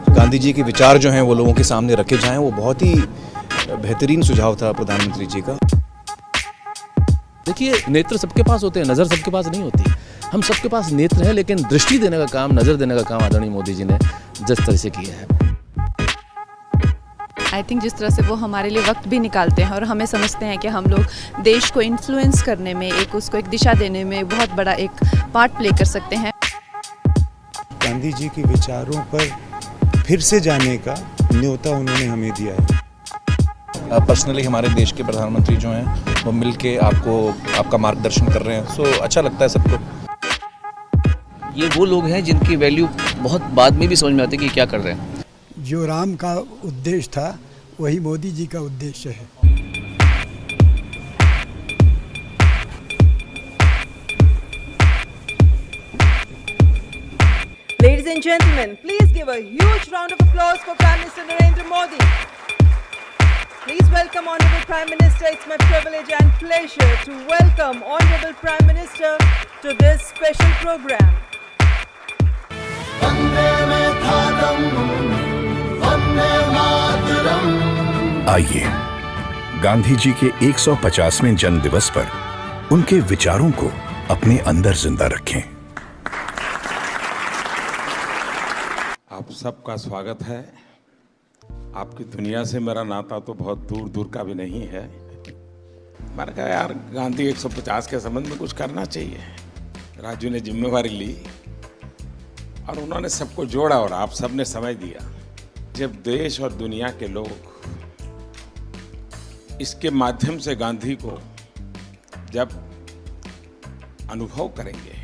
गांधी जी के विचार जो हैं वो लोगों के सामने रखे जाएं, वो बहुत ही बेहतरीन सुझाव था प्रधानमंत्री जी का। देखिए, नेत्र सबके पास होते हैं, नज़र सबके पास नहीं होती। हम सबके पास नेत्र है, लेकिन दृष्टि देने का काम, नज़र देने का काम आदरणीय मोदी जी ने जिस तरह से किया है, आई थिंक जिस तरह से वो हमारे लिए वक्त भी निकालते हैं और हमें समझते हैं कि हम लोग देश को इन्फ्लुएंस करने में, उसको एक दिशा देने में बहुत बड़ा एक पार्ट प्ले कर सकते हैं। गांधी जी के विचारों पर फिर से जाने का न्योता उन्होंने हमें दिया है। पर्सनली हमारे देश के प्रधानमंत्री जो हैं वो मिल के आपका मार्गदर्शन कर रहे हैं, सो अच्छा लगता है सबको। ये वो लोग हैं जिनकी वैल्यू बहुत बाद में भी समझ में आती है कि क्या कर रहे हैं। जो राम का उद्देश्य था वही मोदी जी का उद्देश्य है। Ladies and gentlemen, please give a huge round of applause for Prime Minister Narendra Modi. Please welcome Honorable Prime Minister. It's my privilege and pleasure to welcome Honorable Prime Minister to this special program. आइए गांधी जी के 150वें जन्म दिवस पर उनके विचारों को अपने अंदर जिंदा रखें। आप सबका स्वागत है। आपकी दुनिया से मेरा नाता तो बहुत दूर दूर का भी नहीं है। मैंने कहा यार गांधी 150 के संबंध में कुछ करना चाहिए। राजू ने जिम्मेवारी ली और उन्होंने सबको जोड़ा और आप सबने समझ दिया। जब देश और दुनिया के लोग इसके माध्यम से गांधी को जब अनुभव करेंगे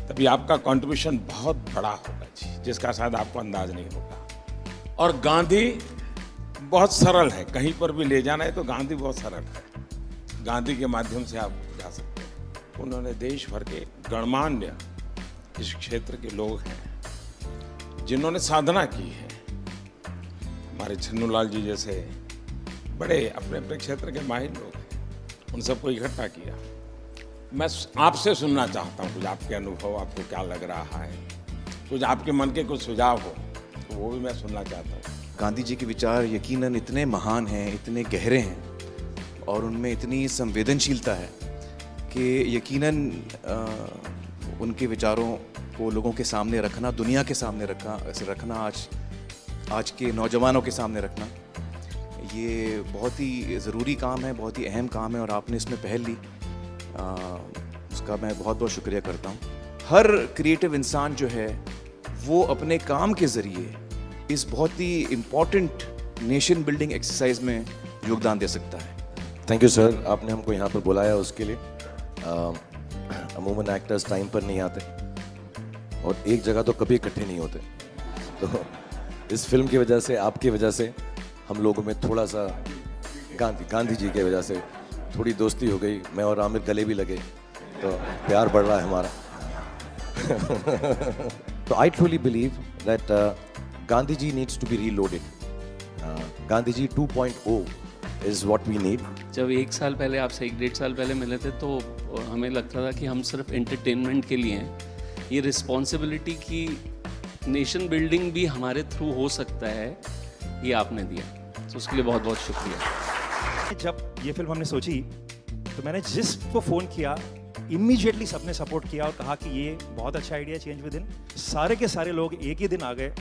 तभी आपका कंट्रीब्यूशन बहुत बड़ा होगा जी, जिसका शायद आपको अंदाज नहीं होगा। और गांधी बहुत सरल है, कहीं पर भी ले जाना है तो गांधी बहुत सरल है। गांधी के माध्यम से आप जा सकते हैं। उन्होंने देश भर के गणमान्य इस क्षेत्र के लोग हैं जिन्होंने साधना की है। हमारे छन्नूलाल जी जैसे बड़े अपने अपने क्षेत्र के माहिर लोग हैं, उन सबको इकट्ठा किया। मैं आपसे सुनना चाहता हूँ कुछ आपके अनुभव, आपको क्या लग रहा है, कुछ आपके मन के कुछ सुझाव हो तो वो भी मैं सुनना चाहता हूँ। गांधी जी के विचार यकीनन इतने महान हैं, इतने गहरे हैं और उनमें इतनी संवेदनशीलता है कि यकीनन उनके विचारों को लोगों के सामने रखना, दुनिया के सामने रखना, आज के नौजवानों के सामने रखना, ये बहुत ही ज़रूरी काम है, बहुत ही अहम काम है और आपने इसमें पहल ली, उसका मैं बहुत बहुत शुक्रिया करता हूँ। हर क्रिएटिव इंसान जो है वो अपने काम के ज़रिए इस बहुत ही इम्पॉर्टेंट नेशन बिल्डिंग एक्सरसाइज में योगदान दे सकता है। थैंक यू सर, आपने हमको यहाँ पर बुलाया उसके लिए। अमूमन एक्टर्स टाइम पर नहीं आते और एक जगह तो कभी इकट्ठे नहीं होते, तो इस फिल्म की वजह से, आपकी वजह से हम लोगों में थोड़ा सा गांधी जी की वजह से थोड़ी दोस्ती हो गई। मैं और आमिर गले भी लगे, तो प्यार बढ़ रहा है हमारा। तो I truly believe that Gandhi ji needs to be reloaded. Gandhi ji 2.0 is what we need. जब 1 साल पहले, आपसे 1-1.5 साल पहले मिले थे तो हमें लगता था कि हम सिर्फ एंटरटेनमेंट के लिए हैं। ये रिस्पॉन्सिबिलिटी की नेशन बिल्डिंग भी हमारे थ्रू हो सकता है, ये आपने दिया, तो उसके लिए बहुत बहुत शुक्रिया। जब ये फिल्म हमने सोची तो मैंने जिसको फ़ोन किया इमीडिएटली सबने सपोर्ट किया और कहा कि ये बहुत अच्छा आइडिया, चेंज विद इन। सारे के सारे लोग एक ही दिन आ गए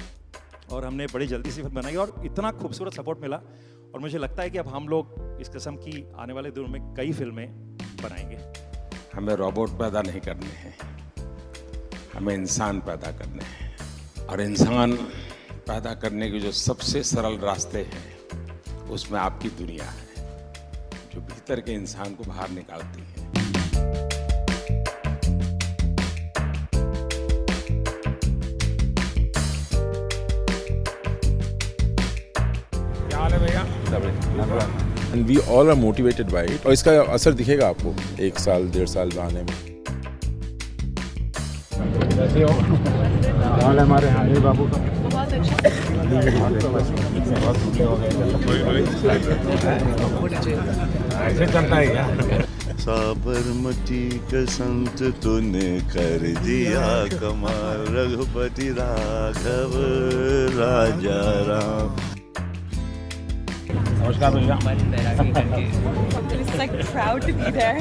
और हमने बड़ी जल्दी से फिल्म बनाई और इतना खूबसूरत सपोर्ट मिला। और मुझे लगता है कि अब हम लोग इस किस्म की आने वाले दिनों में कई फिल्में बनाएंगे। हमें रोबोट पैदा नहीं करने हैं, हमें इंसान पैदा करने हैं। और इंसान पैदा करने के जो सबसे सरल रास्ते हैं उसमें आपकी दुनिया है, जो भीतर के इंसान को बाहर निकालती है। क्या हाल है भैया? And we all are motivated by it. और इसका असर दिखेगा आपको 1 साल 1.5 साल आने में। कैसे हो? हाल हमारे हानिर बाबू का बहुत अच्छा। ऐसे चलता है क्या? साबरमती का संत तूने कर दिया कमाल, रघुपति राघव राजा राम। नमस्कार भैया। It's like proud to be there.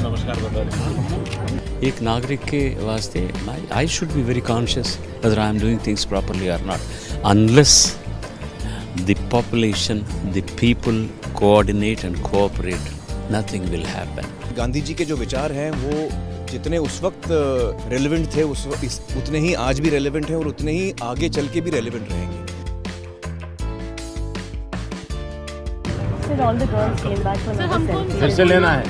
नमस्कार बता दें। एक नागरिक के वास्ते I should be very conscious whether I am doing things properly or not. Unless the population, the people coordinate and cooperate, nothing will happen. Gandhi ji के जो विचार हैं वो जितने उस वक्त रेलेवेंट थे उतने ही आज भी रेलेवेंट हैं और उतने ही आगे चल के भी रेलेवेंट रहेंगे। All the girls came back for another selfie. फिर से लेना है।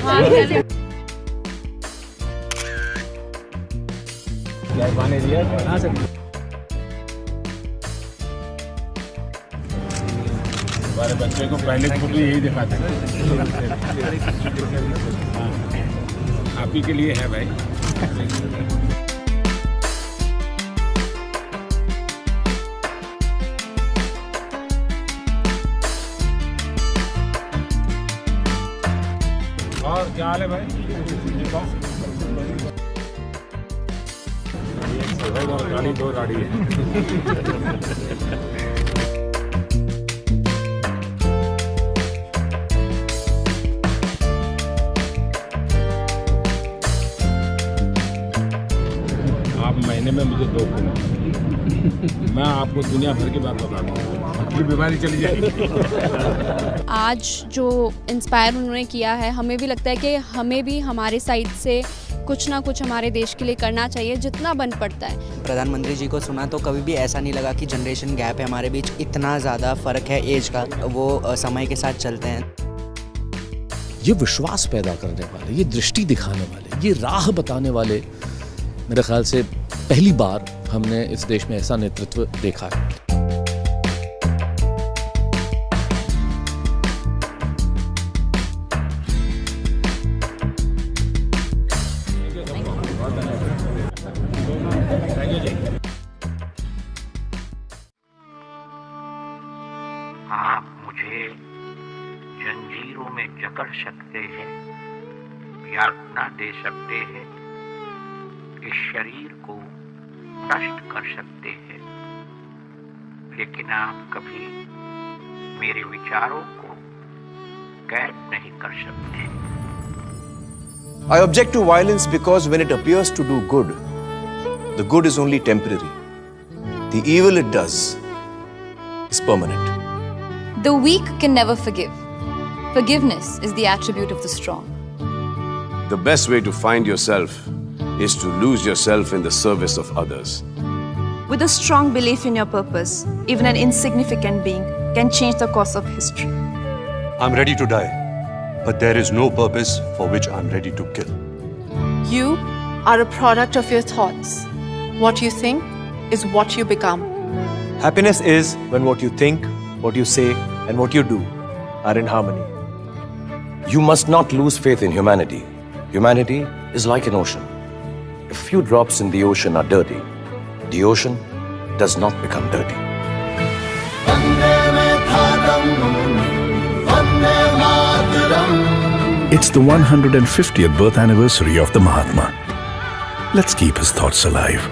पानी दिया? हाँ सर। हमारे बच्चे को पहले फोटो यही दिखाते हैं। आप ही के लिए है भाई। और क्या हाल है भाई? गाड़ी दो गाड़ी है। आप महीने में मुझे 2 दिन, मैं आपको दुनिया भर की बात बता दूँ, ये बीमारी चली जाएगी। आज जो इंस्पायर उन्होंने किया है, हमें भी लगता है कि हमें भी हमारे साइड से कुछ ना कुछ हमारे देश के लिए करना चाहिए, जितना बन पड़ता है। प्रधानमंत्री जी को सुना तो कभी भी ऐसा नहीं लगा कि जनरेशन गैप है हमारे बीच, इतना ज़्यादा फ़र्क है एज का, वो समय के साथ चलते हैं। ये विश्वास पैदा करने वाले, ये दृष्टि दिखाने वाले, ये राह बताने वाले, मेरे ख्याल से पहली बार हमने इस देश में ऐसा नेतृत्व देखा है। आप मुझे जंजीरों में जकड़ सकते हैं, यातना दे सकते हैं, इस शरीर को नष्ट कर सकते हैं, लेकिन आप कभी मेरे विचारों को कैद नहीं कर सकते। I object to violence because when it appears to do good, the good is only temporary. The evil it does is permanent. The weak can never forgive. Forgiveness is the attribute of the strong. The best way to find yourself is to lose yourself in the service of others. With a strong belief in your purpose, even an insignificant being can change the course of history. I'm ready to die, but there is no purpose for which I'm ready to kill. You are a product of your thoughts. What you think is what you become. Happiness is when what you think, what you say, and what you do are in harmony. You must not lose faith in humanity. Humanity is like an ocean. If few drops in the ocean are dirty, the ocean does not become dirty. It's the 150th birth anniversary of the Mahatma. Let's keep his thoughts alive.